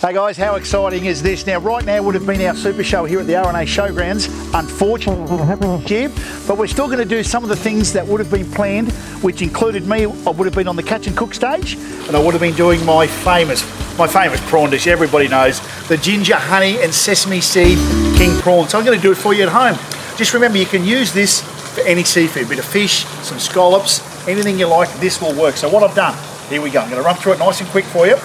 Hey guys, how exciting is this? Now, right now would have been our super show here at the RNA Showgrounds. Unfortunately, but we're still going to do some of the things that would have been planned, which included me. I would have been on the catch and cook stage, and I would have been doing my famous prawn dish. Everybody knows the ginger, honey, and sesame seed king prawn. So I'm going to do it for you at home. Just remember, you can use this for any seafood, a bit of fish, some scallops, anything you like. This will work. So what I've done, here we go. I'm going to run through it nice and quick for you.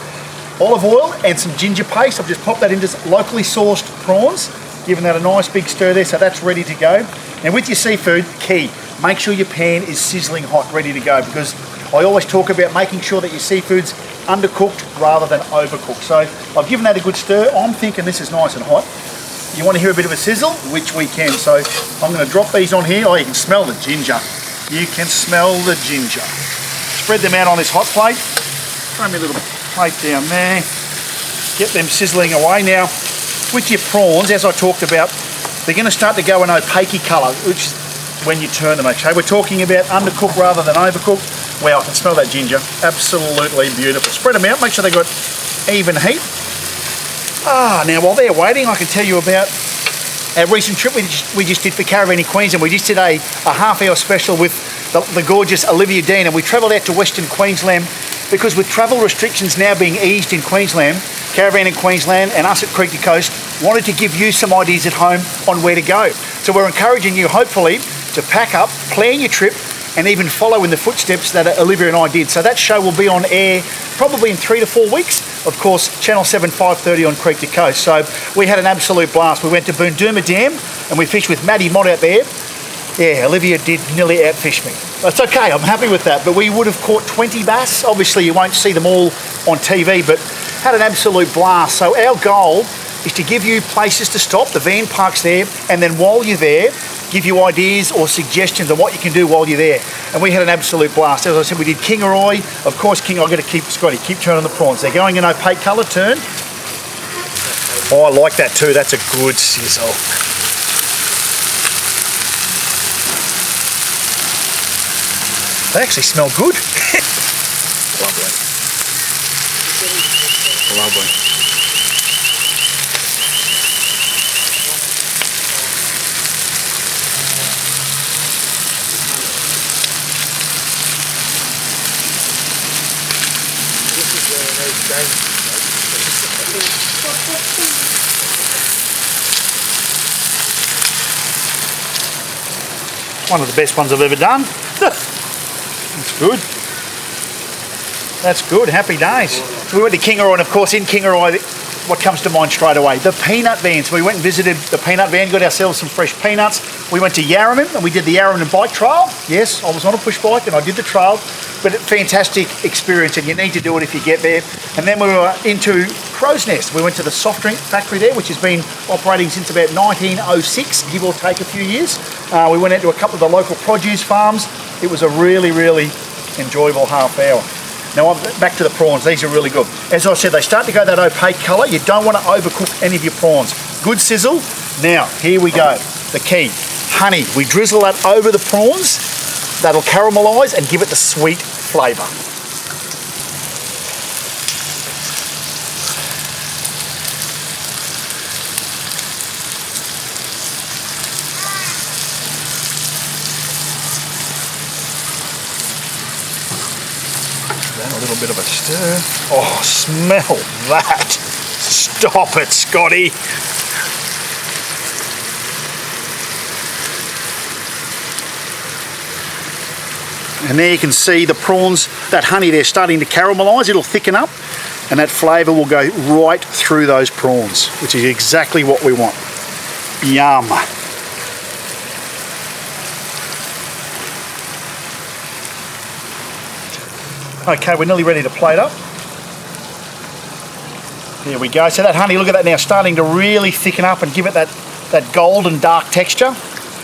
Olive oil and some ginger paste. I've just popped that into locally sourced prawns, giving that a nice big stir there, so that's ready to go. And with your seafood, key, make sure your pan is sizzling hot, ready to go, because I always talk about making sure that your seafood's undercooked rather than overcooked. So I've given that a good stir. I'm thinking this is nice and hot. You want to hear a bit of a sizzle, which we can. So I'm going to drop these on here. Oh, you can smell the ginger. You can smell the ginger. Spread them out on this hot plate. Throw me a little plate down there, get them sizzling away. Now, with your prawns, as I talked about, they're going to start to go an opaque colour, which is when you turn them, okay? We're talking about undercooked rather than overcooked. Wow, I can smell that ginger. Absolutely beautiful. Spread them out, make sure they've got even heat. Now while they're waiting, I can tell you about our recent trip we just did for Caravan in Queensland. We just did a half-hour special with the gorgeous Olivia Dean, and we travelled out to Western Queensland because with travel restrictions now being eased in Queensland, Caravan in Queensland and us at Creek to Coast wanted to give you some ideas at home on where to go. So we're encouraging you, hopefully, to pack up, plan your trip, and even follow in the footsteps that Olivia and I did. So that show will be on air probably in 3 to 4 weeks. Of course, Channel 7, 5:30 on Creek to Coast. So we had an absolute blast. We went to Boondooma Dam and we fished with Maddie Mott out there. Yeah, Olivia did nearly outfish me. That's okay, I'm happy with that. But we would have caught 20 bass. Obviously, you won't see them all on TV, but had an absolute blast. So our goal is to give you places to stop. The van park's there, and then while you're there, give you ideas or suggestions on what you can do while you're there. And we had an absolute blast. As I said, we did Kingaroy. Of course, I've got to keep, Scotty, keep turning the prawns. They're going in opaque colour, turn. Oh, I like that too. That's a good sizzle. They actually smell good. Lovely. Lovely. One of the best ones I've ever done. That's good. That's good. Happy days. So we went to Kingaroy, and of course in Kingaroy, what comes to mind straight away? The peanut van. So we went and visited the peanut van, got ourselves some fresh peanuts. We went to Yarraman and we did the Yarraman bike trail. Yes, I was on a push bike and I did the trail, but a fantastic experience, and you need to do it if you get there. And then we were into Crow's Nest. We went to the soft drink factory there, which has been operating since about 1906, give or take a few years. We went into a couple of the local produce farms. It was a really, really enjoyable half hour. Now back to the prawns. These are really good. As I said, they start to go that opaque colour. You don't want to overcook any of your prawns. Good sizzle. Now, here we go. The key, honey. We drizzle that over the prawns. That'll caramelise and give it the sweet flavour. A little bit of a stir. Oh, smell that. Stop it, Scotty. And there you can see the prawns, that honey there starting to caramelise. It'll thicken up and that flavour will go right through those prawns, which is exactly what we want. Yum. Okay, we're nearly ready to plate up. There we go. So that honey, look at that now, starting to really thicken up and give it that golden dark texture.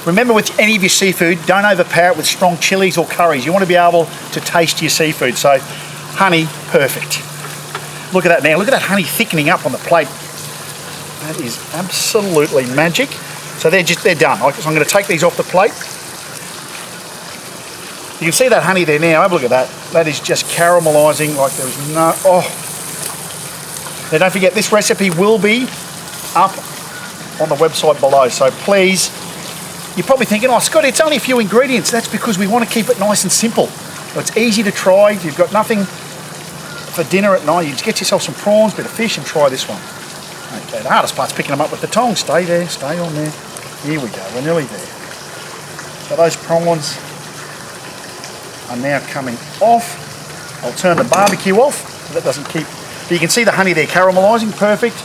Remember, with any of your seafood, don't overpower it with strong chilies or curries. You want to be able to taste your seafood. So honey, perfect. Look at that now. Look at that honey thickening up on the plate. That is absolutely magic. So they're done. So I'm going to take these off the plate. You can see that honey there now. Have a look at that. That is just caramelising like there's no... Oh. Now don't forget, this recipe will be up on the website below, so please, you're probably thinking, oh Scotty, it's only a few ingredients. That's because we want to keep it nice and simple. It's easy to try. You've got nothing for dinner at night. You just get yourself some prawns, bit of fish, and try this one. Okay, the hardest part's picking them up with the tongs. Stay there, stay on there. Here we go, we're nearly there. So those prawns are now coming off. I'll turn the barbecue off so that doesn't keep... You can see the honey there caramelising, perfect.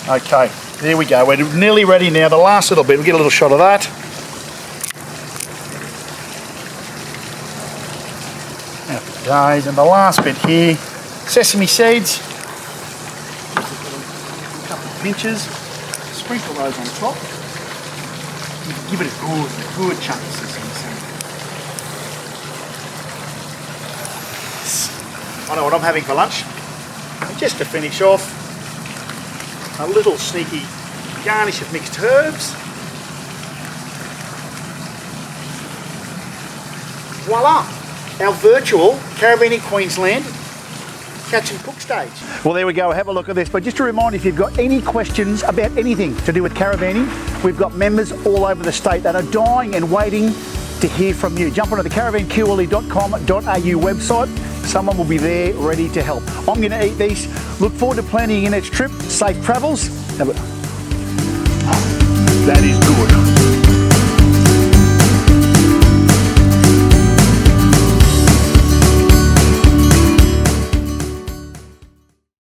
Okay, there we go. We're nearly ready now. The last little bit, we'll get a little shot of that. Happy days. And the last bit here, sesame seeds. A couple of pinches. Sprinkle those on top. Give it a good chunk of sesame seed. I know what I'm having for lunch. Just to finish off, a little sneaky garnish of mixed herbs. Voila! Our virtual Caravan in Queensland catch and cook stage. Well, there we go. Have a look at this. But just a reminder, if you've got any questions about anything to do with caravanning, we've got members all over the state that are dying and waiting to hear from you. Jump onto the caravanqle.com.au website. Someone will be there ready to help. I'm going to eat these. Look forward to planning your next trip. Safe travels. That is good.